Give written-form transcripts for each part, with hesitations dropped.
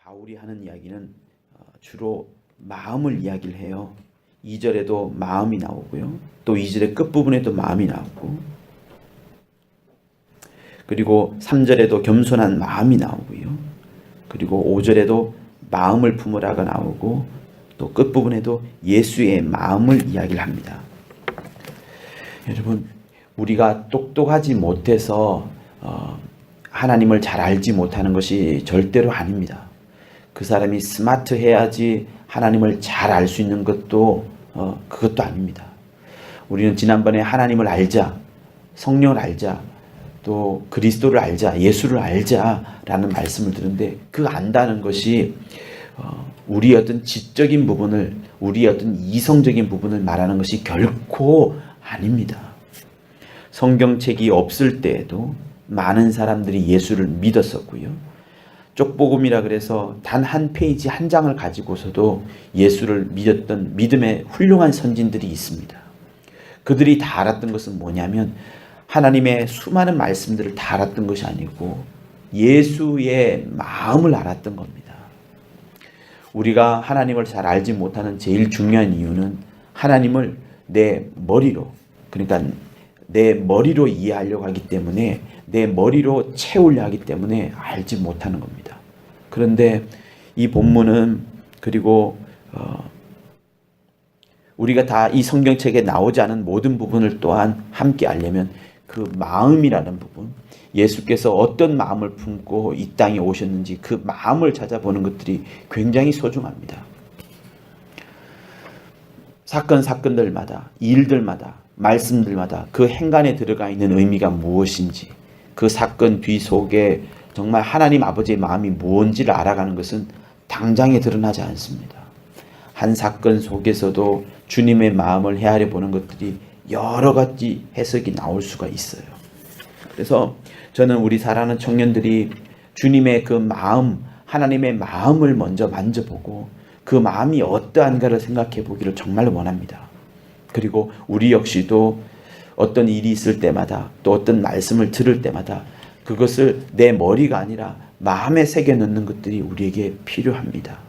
바울이 하는 이야기는 주로 마음을 이야기를 해요. 2절에도 마음이 나오고요. 또 2절의 끝부분에도 마음이 나오고, 그리고 3절에도 겸손한 마음이 나오고요. 그리고 5절에도 마음을 품으라가 나오고, 또 끝부분에도 예수의 마음을 이야기를 합니다. 여러분, 우리가 똑똑하지 못해서 하나님을 잘 알지 못하는 것이 절대로 아닙니다. 그 사람이 스마트해야지 하나님을 잘 알 수 있는 것도 그것도 아닙니다. 우리는 지난번에 하나님을 알자, 성령을 알자, 또 그리스도를 알자, 예수를 알자라는 말씀을 들은데, 그 안다는 것이 우리의 어떤 지적인 부분을, 우리의 어떤 이성적인 부분을 말하는 것이 결코 아닙니다. 성경책이 없을 때에도 많은 사람들이 예수를 믿었었고요. 쪽복음이라 그래서 단 한 페이지 한 장을 가지고서도 예수를 믿었던 믿음의 훌륭한 선진들이 있습니다. 그들이 다 알았던 것은 뭐냐면 하나님의 수많은 말씀들을 다 알았던 것이 아니고 예수의 마음을 알았던 겁니다. 우리가 하나님을 잘 알지 못하는 제일 중요한 이유는 하나님을 내 머리로, 그러니까 내 머리로 이해하려고 하기 때문에, 내 머리로 채우려 하기 때문에 알지 못하는 겁니다. 그런데 이 본문은, 그리고 우리가 다 이 성경책에 나오지 않은 모든 부분을 또한 함께 알려면 그 마음이라는 부분, 예수께서 어떤 마음을 품고 이 땅에 오셨는지 그 마음을 찾아보는 것들이 굉장히 소중합니다. 사건들마다, 일들마다, 말씀들마다 그 행간에 들어가 있는 의미가 무엇인지, 그 사건 뒤 속에 정말 하나님 아버지의 마음이 무엇인지를 알아가는 것은 당장에 드러나지 않습니다. 한 사건 속에서도 주님의 마음을 헤아려 보는 것들이 여러 가지 해석이 나올 수가 있어요. 그래서 저는 우리 사랑하는 청년들이 주님의 그 마음, 하나님의 마음을 먼저 만져보고 그 마음이 어떠한가를 생각해 보기를 정말 원합니다. 그리고 우리 역시도 어떤 일이 있을 때마다, 또 어떤 말씀을 들을 때마다 그것을 내 머리가 아니라 마음에 새겨 넣는 것들이 우리에게 필요합니다.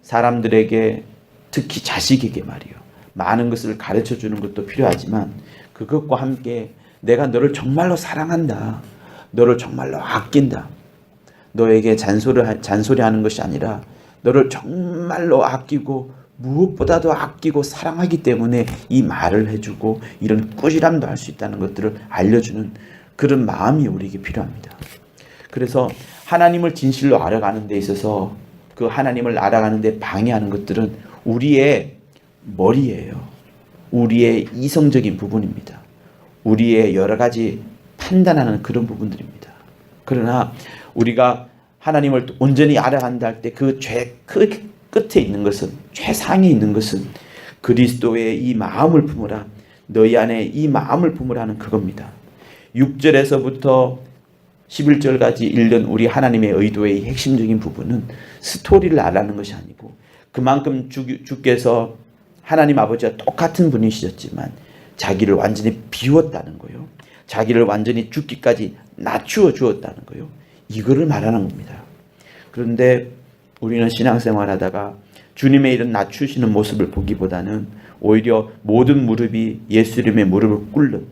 사람들에게, 특히 자식에게 말이요, 많은 것을 가르쳐 주는 것도 필요하지만 그것과 함께 내가 너를 정말로 사랑한다, 너를 정말로 아낀다, 너에게 잔소리하는 것이 아니라 너를 정말로 아끼고 무엇보다도 아끼고 사랑하기 때문에 이 말을 해주고 이런 꾸지람도 할 수 있다는 것들을 알려주는 그런 마음이 우리에게 필요합니다. 그래서 하나님을 진실로 알아가는 데 있어서 그 하나님을 알아가는 데 방해하는 것들은 우리의 머리예요. 우리의 이성적인 부분입니다. 우리의 여러 가지 판단하는 그런 부분들입니다. 그러나 우리가 하나님을 온전히 알아간다 할 때 그 끝에 있는 것은, 최상에 있는 것은 그리스도의 이 마음을 품으라, 너희 안에 이 마음을 품으라는 그겁니다. 6절에서부터 11절까지 읽는 우리 하나님의 의도의 핵심적인 부분은 스토리를 알아가는 것이 아니고, 그만큼 주께서 하나님 아버지와 똑같은 분이셨지만 자기를 완전히 비웠다는 거예요. 자기를 완전히 죽기까지 낮추어 주었다는 거예요. 이거를 말하는 겁니다. 그런데 우리는 신앙생활 하다가 주님의 이런 낮추시는 모습을 보기보다는 오히려 모든 무릎이 예수 이름의 무릎을 꿇는,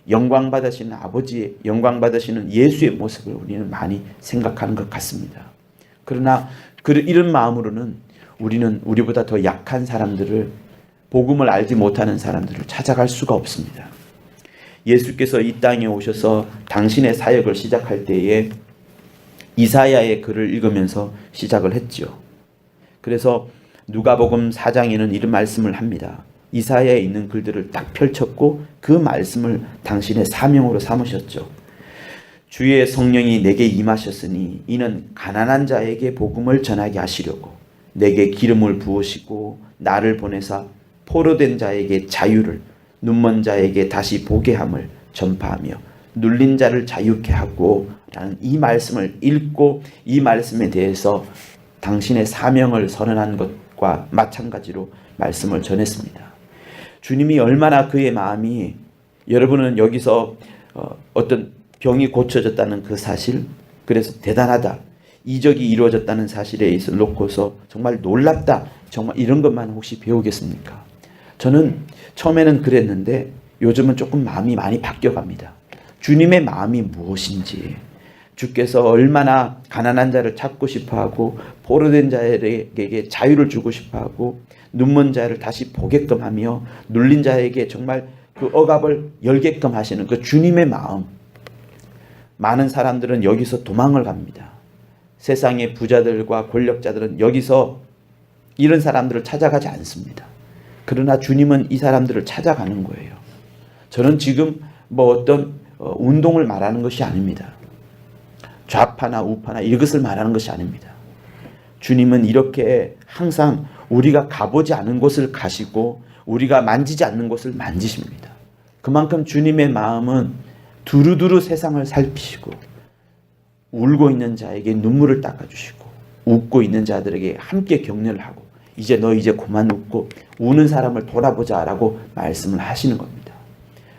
영광 받으시는 아버지의, 영광 받으시는 예수의 모습을 우리는 많이 생각하는 것 같습니다. 그러나 이런 마음으로는 우리는 우리보다 더 약한 사람들을, 복음을 알지 못하는 사람들을 찾아갈 수가 없습니다. 예수께서 이 땅에 오셔서 당신의 사역을 시작할 때에 이사야의 글을 읽으면서 시작을 했죠. 그래서 누가복음 4장에는 이런 말씀을 합니다. 이사야에 있는 글들을 딱 펼쳤고 그 말씀을 당신의 사명으로 삼으셨죠. 주의 성령이 내게 임하셨으니 이는 가난한 자에게 복음을 전하게 하시려고 내게 기름을 부으시고 나를 보내사 포로된 자에게 자유를, 눈먼 자에게 다시 보게 함을 전파하며 눌린 자를 자유케 하고 라는 이 말씀을 읽고 이 말씀에 대해서 당신의 사명을 선언한 것과 마찬가지로 말씀을 전했습니다. 주님이 얼마나 그의 마음이, 여러분은 여기서 어떤 병이 고쳐졌다는 그 사실, 그래서 대단하다, 이적이 이루어졌다는 사실에 있어 놓고서 정말 놀랍다, 정말 이런 것만 혹시 배우겠습니까? 저는 처음에는 그랬는데 요즘은 조금 마음이 많이 바뀌어갑니다. 주님의 마음이 무엇인지, 주께서 얼마나 가난한 자를 찾고 싶어하고 포로된 자에게 자유를 주고 싶어하고 눈먼 자를 다시 보게끔 하며 눌린 자에게 정말 그 억압을 열게끔 하시는 그 주님의 마음. 많은 사람들은 여기서 도망을 갑니다. 세상의 부자들과 권력자들은 여기서 이런 사람들을 찾아가지 않습니다. 그러나 주님은 이 사람들을 찾아가는 거예요. 저는 지금 뭐 어떤 운동을 말하는 것이 아닙니다. 좌파나 우파나 이것을 말하는 것이 아닙니다. 주님은 이렇게 항상 우리가 가보지 않은 곳을 가시고 우리가 만지지 않는 곳을 만지십니다. 그만큼 주님의 마음은 두루두루 세상을 살피시고 울고 있는 자에게 눈물을 닦아주시고 웃고 있는 자들에게 함께 격려를 하고 이제 그만 웃고 우는 사람을 돌아보자라고 말씀을 하시는 겁니다.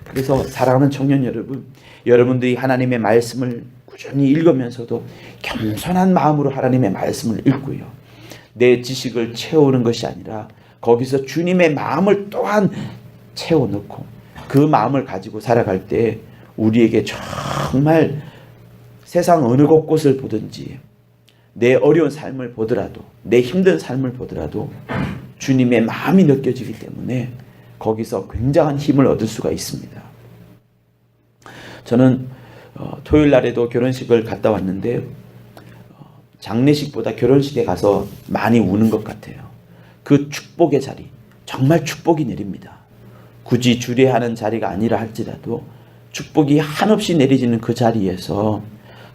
그래서 사랑하는 청년 여러분, 여러분들이 하나님의 말씀을 꾸준히 읽으면서도 겸손한 마음으로 하나님의 말씀을 읽고요. 내 지식을 채우는 것이 아니라 거기서 주님의 마음을 또한 채워넣고 그 마음을 가지고 살아갈 때 우리에게 정말 세상 어느 곳을 보든지 내 어려운 삶을 보더라도 내 힘든 삶을 보더라도 주님의 마음이 느껴지기 때문에 거기서 굉장한 힘을 얻을 수가 있습니다. 저는 토요일 날에도 결혼식을 갔다 왔는데 장례식보다 결혼식에 가서 많이 우는 것 같아요. 그 축복의 자리, 정말 축복이 내립니다. 굳이 주례하는 자리가 아니라 할지라도 축복이 한없이 내려지는 그 자리에서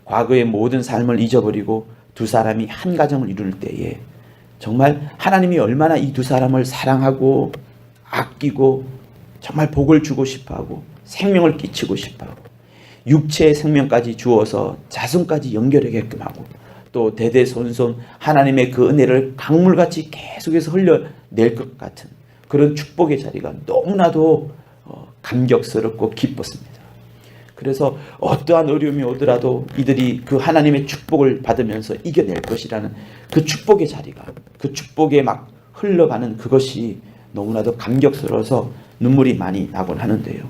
과거의 모든 삶을 잊어버리고 두 사람이 한 가정을 이룰 때에 정말 하나님이 얼마나 이 두 사람을 사랑하고 아끼고 정말 복을 주고 싶어하고 생명을 끼치고 싶어하고 육체의 생명까지 주어서 자손까지 연결하게끔 하고 또 대대손손 하나님의 그 은혜를 강물같이 계속해서 흘려낼 것 같은 그런 축복의 자리가 너무나도 감격스럽고 기뻤습니다. 그래서 어떠한 어려움이 오더라도 이들이 그 하나님의 축복을 받으면서 이겨낼 것이라는 그 축복의 자리가, 그 축복에 막 흘러가는 그것이 너무나도 감격스러워서 눈물이 많이 나곤 하는데요.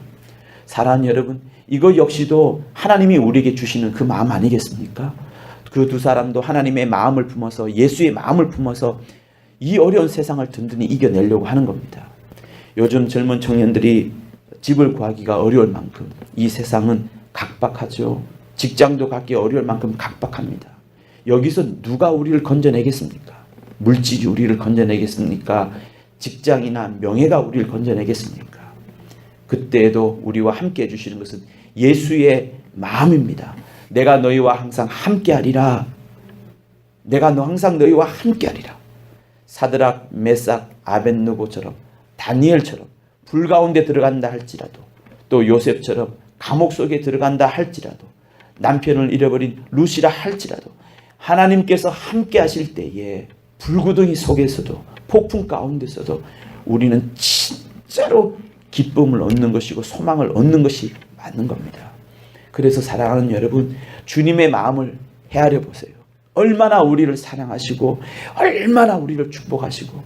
사랑하는 여러분, 이거 역시도 하나님이 우리에게 주시는 그 마음 아니겠습니까? 그 두 사람도 하나님의 마음을 품어서 예수의 마음을 품어서 이 어려운 세상을 든든히 이겨내려고 하는 겁니다. 요즘 젊은 청년들이 집을 구하기가 어려울 만큼 이 세상은 각박하죠. 직장도 갖기 어려울 만큼 각박합니다. 여기서 누가 우리를 건져내겠습니까? 물질이 우리를 건져내겠습니까? 직장이나 명예가 우리를 건져내겠습니까? 그때에도 우리와 함께 해주시는 것은 예수의 마음입니다. 내가 너희와 항상 함께하리라. 내가 항상 너희와 함께하리라. 사드락, 메삭, 아벳느고처럼 다니엘처럼 불 가운데 들어간다 할지라도 또 요셉처럼 감옥 속에 들어간다 할지라도 남편을 잃어버린 루시라 할지라도 하나님께서 함께 하실 때에 불구덩이 속에서도 폭풍 가운데서도 우리는 진짜로 기쁨을 얻는 것이고 소망을 얻는 것이 맞는 겁니다. 그래서 사랑하는 여러분, 주님의 마음을 헤아려 보세요. 얼마나 우리를 사랑하시고 얼마나 우리를 축복하시고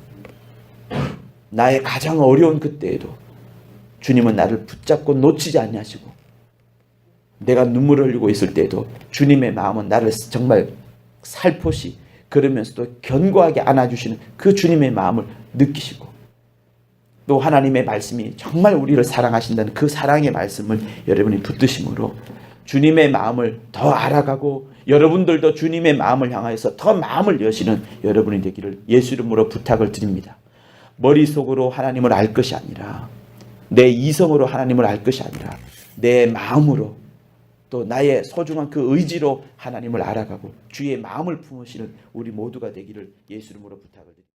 나의 가장 어려운 그때에도 주님은 나를 붙잡고 놓치지 아니하시고 내가 눈물을 흘리고 있을 때에도 주님의 마음은 나를 정말 살포시 그러면서도 견고하게 안아주시는 그 주님의 마음을 느끼시고 또 하나님의 말씀이 정말 우리를 사랑하신다는 그 사랑의 말씀을 여러분이 붙드심으로 주님의 마음을 더 알아가고 여러분들도 주님의 마음을 향하여서 더 마음을 여시는 여러분이 되기를 예수 이름으로 부탁을 드립니다. 머릿속으로 하나님을 알 것이 아니라 내 이성으로 하나님을 알 것이 아니라 내 마음으로 또 나의 소중한 그 의지로 하나님을 알아가고 주의 마음을 품으시는 우리 모두가 되기를 예수 이름으로 부탁을 드립니다.